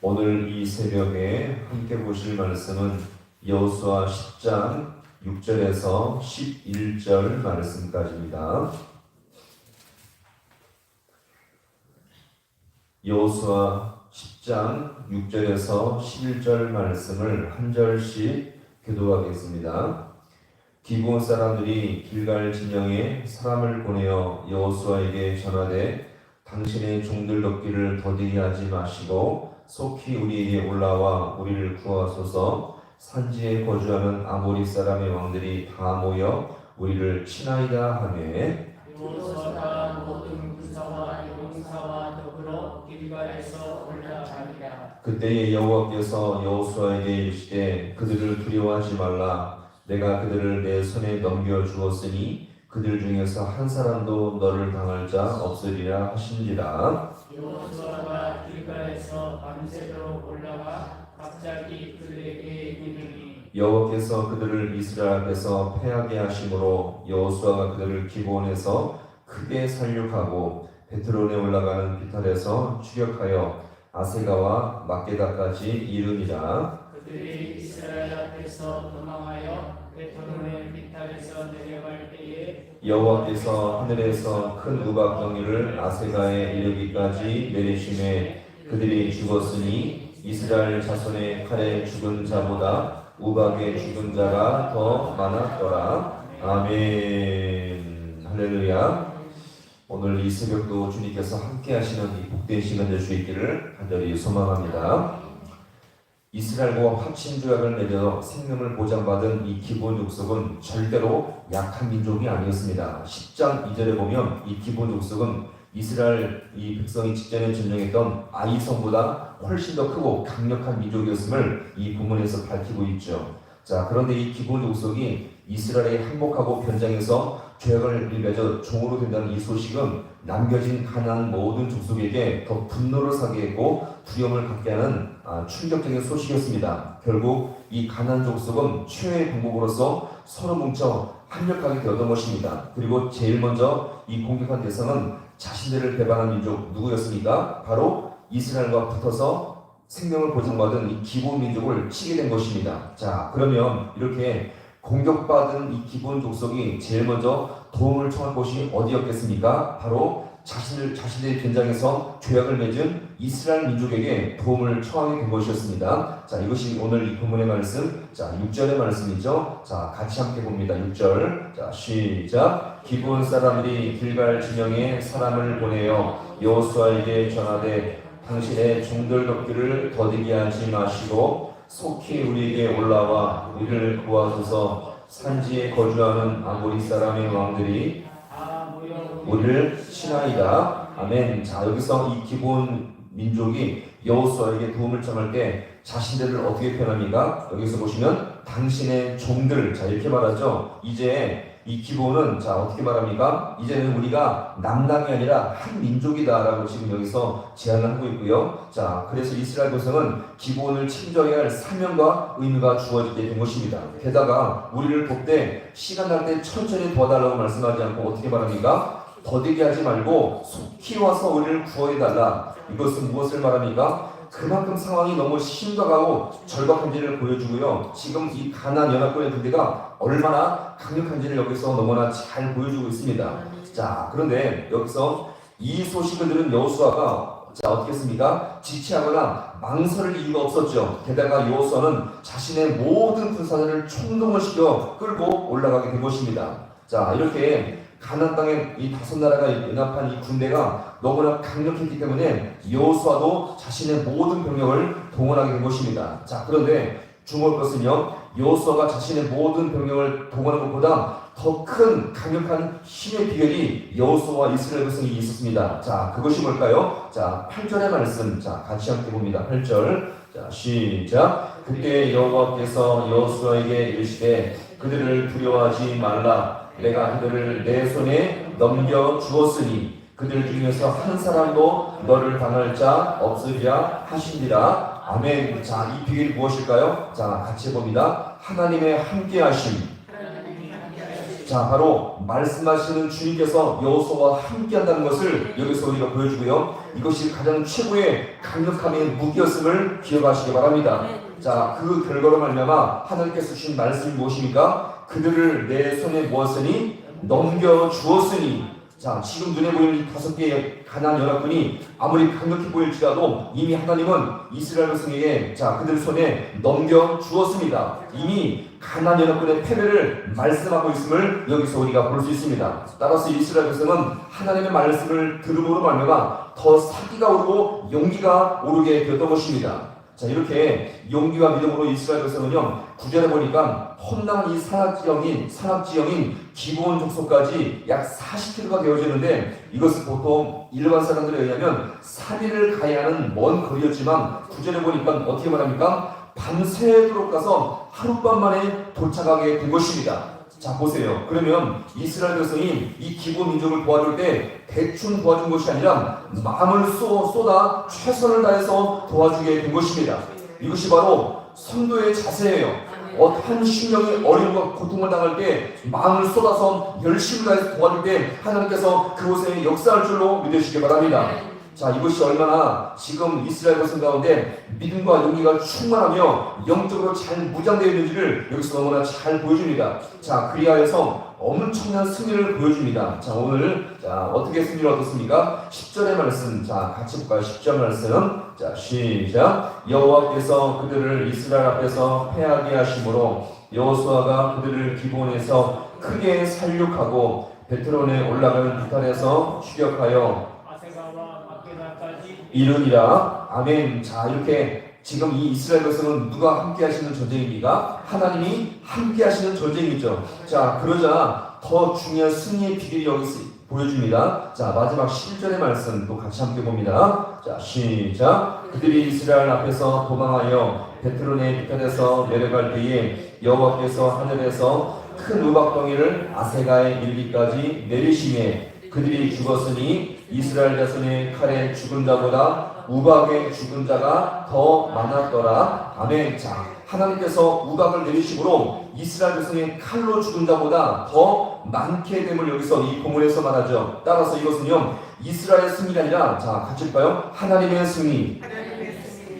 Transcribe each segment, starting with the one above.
오늘 이 새벽에 함께 보실 말씀은 여호수아 10장 6절에서 11절 말씀까지입니다. 여호수아 10장 6절에서 11절 말씀을 한 절씩 교독하겠습니다. 기브온 사람들이 길갈 진영에 사람을 보내어 여호수아에게 전하되 당신의 종들 걷기를 더디게 하지 마시고 속히 우리에게 올라와 우리를 구하소서. 산지에 거주하는 아모리 사람의 왕들이 다 모여 우리를 치나이다 하매 여호수아가 모든 군사와 용사와 더불어 길갈에서 올라가니라. 그때에 여호와께서 여호수아에게 이르시되 그들을 두려워하지 말라. 내가 그들을 내 손에 넘겨 주었으니 그들 중에서 한 사람도 너를 당할 자 없으리라 하신지라. 여호수아가 길갈에서 밤새도록 올라가 갑자기 그들에게 이르니 여호와께서 그들을 이스라엘 앞에서 패하게 하심으로 여호수아가 그들을 기브온에서 크게 살육하고 베트론에 올라가는 비탈에서 추격하여 아세가와 막게다까지 이르니라. 그들이 이스라엘 앞에서 도망하여 베트론의 비탈에서 내려갈 때에 여호와께서 하늘에서 큰 우박 덩이를 아세가에 이르기까지 내리심에 그들이 죽었으니 이스라엘 자손의 칼에 죽은 자보다 우박에 죽은 자가 더 많았더라. 아멘. 할렐루야. 오늘 이 새벽도 주님께서 함께 하시는 이 복된 시간 될 수 있기를 간절히 소망합니다. 이스라엘과 합친 조약을 맺어 생명을 보장받은 이 기브온 족속은 절대로 약한 민족이 아니었습니다. 10장 2절에 보면 이 기브온 족속은 이스라엘 이 백성이 직전에 점령했던 아이성보다 훨씬 더 크고 강력한 민족이었음을 이 본문에서 밝히고 있죠. 자, 그런데 이 기브온 족속이 이스라엘에 항복하고 변장해서 죄악을 맺어 종으로 된다는 이 소식은 남겨진 가나안 모든 족속에게 더 분노를 사게 했고 두려움을 갖게 하는 충격적인 소식이었습니다. 결국 이 가나안 족속은 최후의 방법으로서 서로 뭉쳐 합력하게 되었던 것입니다. 그리고 제일 먼저 이 공격한 대상은 자신들을 배반한 민족 누구였습니까? 바로 이스라엘과 붙어서 생명을 보장받은 이 기브온 민족을 치게 된 것입니다. 자, 그러면 이렇게 공격받은 이 기브온 족속이 제일 먼저 도움을 청할 곳이 어디였겠습니까? 바로 자신들의 변장에서 죄악을 맺은 이스라엘 민족에게 도움을 청하게 된 것이었습니다. 자, 이것이 오늘 이 본문의 말씀, 자, 6절의 말씀이죠. 자, 같이 함께 봅니다. 6절. 자, 시작. 기브온 사람들이 길갈 진영에 사람을 보내어 여호수아에게 전하되 당신의 종들 걷기를 더디게 하지 마시고 속히 우리에게 올라와 우리를 구하소서. 산지에 거주하는 아모리 사람의 왕들이 우리를 치나이다. 아멘. 자, 여기서 이 기브온 민족이 여호수아에게 도움을 청할 때 자신들을 어떻게 표현합니까? 여기서 보시면 당신의 종들, 자, 이렇게 말하죠. 이제 이 기브온은 자, 어떻게 말합니까? 이제는 우리가 남남이 아니라 한 민족이다라고 지금 여기서 제안을 하고 있고요. 자, 그래서 이스라엘 백성은 기브온을 챙겨야 할 사명과 의무가 주어지게 된 것입니다. 게다가 우리를 돕되 시간 날 때 천천히 도와달라고 말씀하지 않고 어떻게 말합니까? 더디게 하지 말고 속히 와서 우리를 구해달라. 이것은 무엇을 말합니까? 그만큼 상황이 너무 심각하고 절박한지를 보여주고요. 지금 이 가나안 연합군의 군대가 얼마나 강력한지를 여기서 너무나 잘 보여주고 있습니다. 자, 그런데 여기서 이 소식을 들은 여호수아가 자, 어떻게 했습니까? 지체하거나 망설일 이유가 없었죠. 게다가 여호수아는 자신의 모든 군사들을 총동을 시켜 끌고 올라가게 된 것입니다. 자, 이렇게 가나안 땅에 이 다섯 나라가 연합한 이 군대가 너무나 강력했기 때문에 여호수아도 자신의 모든 병력을 동원하게 된 것입니다. 자, 그런데 중요한 것은요, 여호수아가 자신의 모든 병력을 동원한 것보다 더 큰 강력한 힘의 비결이 여호수아와 이스라엘 백성이 있었습니다. 자, 그것이 뭘까요? 자, 8절의 말씀, 자, 같이 함께 봅니다. 8절. 자, 시작. 그때 여호와께서 여호수아에게 이르시되 그들을 두려워하지 말라. 내가 그들을 내 손에 넘겨 주었으니 그들 중에서 한 사람도 너를 당할 자 없으리라 하시니라. 아멘. 자, 이 비결이 무엇일까요? 자, 같이 봅니다. 하나님의 함께하심. 자, 바로 말씀하시는 주님께서 여호수아와 함께한다는 것을 여기서 우리가 보여주고요. 이것이 가장 최고의 강력함의 무기였음을 기억하시기 바랍니다. 자, 그 결과로 말미암아 하나님께서 주신 말씀이 무엇입니까? 그들을 내 손에 모았으니 넘겨주었으니. 자, 지금 눈에 보이는 이 5개의 가나안 연합군이 아무리 강력해 보일지라도 이미 하나님은 이스라엘 백성에게 자, 그들 손에 넘겨주었습니다. 이미 가나안 연합군의 패배를 말씀하고 있음을 여기서 우리가 볼 수 있습니다. 따라서 이스라엘 백성은 하나님의 말씀을 들음으로 말미암아 더 사기가 오르고 용기가 오르게 되었던 것입니다. 자, 이렇게 용기와 믿음으로 이스라엘 백성은요, 9절에 보니까 험난한 이 산악지형인 기브온 족속까지 약 40km가 되어지는데, 이것은 보통 일반 사람들에 의하면 3일을 가야 하는 먼 거리였지만 9절에 보니까 어떻게 말합니까? 밤새도록 가서 하룻밤 만에 도착하게 된 것입니다. 자, 보세요. 그러면 이스라엘 백성이 이 기브온 민족을 도와줄 때 대충 도와준 것이 아니라 마음을 쏟아 최선을 다해서 도와주게 된 것입니다. 이것이 바로 성도의 자세예요. 한 심령이 어려움과 고통을 당할 때 마음을 쏟아서 열심히 다해서 도와줄 때 하나님께서 그곳에 역사할 줄로 믿으시기 바랍니다. 자, 이것이 얼마나 지금 이스라엘 백성 가운데 믿음과 용기가 충만하며 영적으로 잘 무장되어 있는지를 여기서 너무나 잘 보여줍니다. 자, 그리하여서 엄청난 승리를 보여줍니다. 자, 오늘 어떻게 승리를 얻었습니까? 10절의 말씀, 자, 같이 볼까요? 10절 말씀. 자, 시작. 여호와께서 그들을 이스라엘 앞에서 패하게 하심으로 여호수아가 그들을 기브온에서 크게 살육하고 베트론에 올라가는 비탈에서 추격하여 이르니라. 아멘. 자, 이렇게 지금 이 이스라엘 백성은 누가 함께 하시는 전쟁입니까? 하나님이 함께 하시는 전쟁이죠. 자, 그러자 더 중요한 승리의 비결이 여기서 보여줍니다. 자, 마지막 11절의 말씀 또 같이 함께 봅니다. 자, 시작. 그들이 이스라엘 앞에서 도망하여 베트론의 비탈에서 내려갈 때에 여호와께서 하늘에서 큰 우박덩이를 아세가에 이르기까지 내리시매 그들이 죽었으니 이스라엘 자손의 칼에 죽은 자보다 우박에 죽은 자가 더 많았더라. 아멘. 자, 하나님께서 우박을 내리심으로 이스라엘 백성의 칼로 죽은 자보다 더 많게 됨을 여기서 이 본문에서 말하죠. 따라서 이것은요, 이스라엘의 승리가 아니라, 자, 같이 볼까요? 하나님의 승리.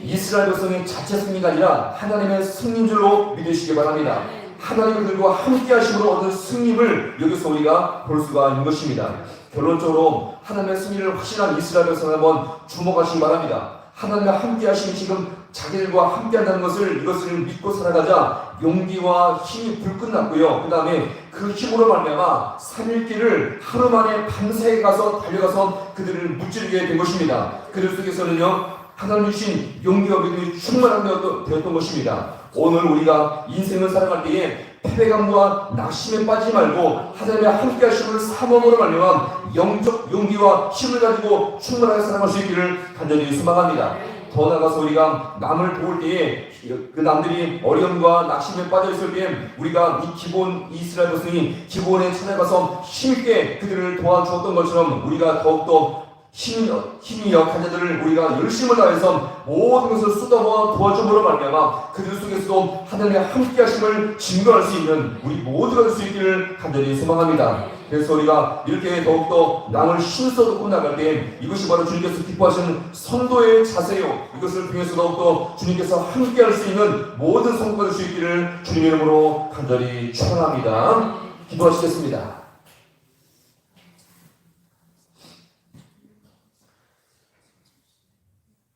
이스라엘 백성의 자체 승리가 아니라 하나님의 승리인 줄로 믿으시기 바랍니다. 하나님의 그들과 함께 하심으로 얻은 승리를 여기서 우리가 볼 수가 있는 것입니다. 결론적으로 하나님의 승리를 확신한 이스라엘 백성을 한번 주목하시기 바랍니다. 하나님과 함께 하심이 지금 자기들과 함께 한다는 이것을 믿고 살아가자 용기와 힘이 불끝났고요. 그 다음에 그 힘으로 말미암아 3일길을 하루 만에 밤새 가서 달려가서 그들을 무찌르게 된 것입니다. 그들 속에서는요, 하나님 주신 용기와 믿음이 충만한 되었던 것입니다. 오늘 우리가 인생을 살아갈 때에 패배감과 낙심에 빠지지 말고 하나님의 함께 하심을 사모함으로 말미암아 영적 용기와 힘을 가지고 충만하게 살아갈 수 있기를 간절히 소망합니다. 더 나아가서 우리가 남을 도울 때에 그 남들이 어려움과 낙심에 빠져 있을 때 우리가 이 기브온 이스라엘 백성이 기브온에 찾아가서 힘있게 그들을 도와주었던 것처럼 우리가 더욱더 힘이 약한 자들을 우리가 열심을 다해서 모든 것을 쏟아부어 도와줌으로 말미암아 그들 속에서도 하나님의 함께 하심을 증거할 수 있는 우리 모두가 될 수 있기를 간절히 소망합니다. 그래서 우리가 이렇게 더욱더 남을 힘써 듣고 나갈 때 이것이 바로 주님께서 기뻐하시는 성도의 자세요. 이것을 통해서 더욱더 주님께서 함께 할 수 있는 모든 성도가 될 수 있기를 주님 이름으로 간절히 축원합니다. 기도하시겠습니다.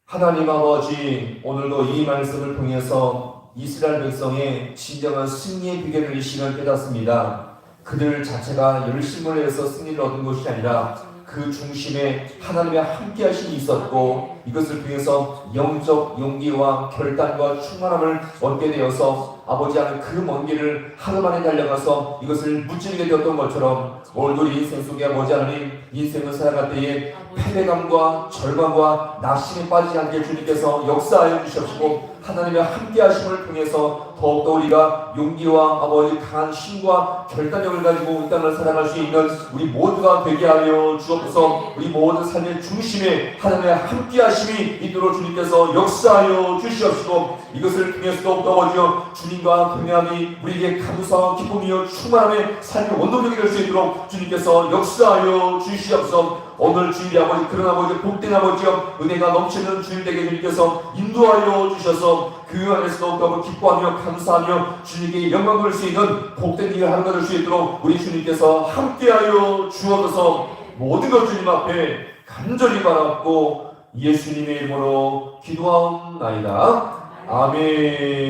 하나님 아버지, 오늘도 이 말씀을 통해서 이스라엘 백성의 진정한 승리의 비결을 이 시간 깨닫습니다. 그들 자체가 열심을 해서 승리를 얻은 것이 아니라 그 중심에 하나님의 함께 하심이 있었고 이것을 통해서 영적 용기와 결단과 충만함을 얻게 되어서 아버지 하나님 그 먼 길을 하루 만에 달려가서 이것을 무찌르게 되었던 것처럼 오늘도 인생 속에 아버지 하나님 인생을 살아갈 때에 패배감과 절망과 낙심에 빠지지 않게 주님께서 역사하여 주시옵시고 하나님의 함께 하심을 통해서 더욱더 우리가 용기와 아버지 강한 힘과 결단력을 가지고 이 땅을 살아갈 수 있는 우리 모두가 되게 하여 주옵소서. 우리 모든 삶의 중심에 하나님의 함께 하심 인자심이 있도록 주님께서 역사하여 주시옵시고 이것을 통해서 더욱더 주님과 동행함이 우리에게 감사와 기쁨이요 충만함의 삶의 원동력이 될 수 있도록 주님께서 역사하여 주시옵소서. 오늘 주일이 아버지 그런 아버지 복된 아버지여 은혜가 넘치는 주일 되게 주님께서 인도하여 주셔서 교회 안에서 더욱더 기뻐하며 감사하며 주님께 영광 돌릴 수 있는 복된 일을 하는 것을 수 있도록 우리 주님께서 함께하여 주옵소서. 모든 것 주님 앞에 간절히 바라고 예수님의 이름으로 기도하옵나이다. 아멘.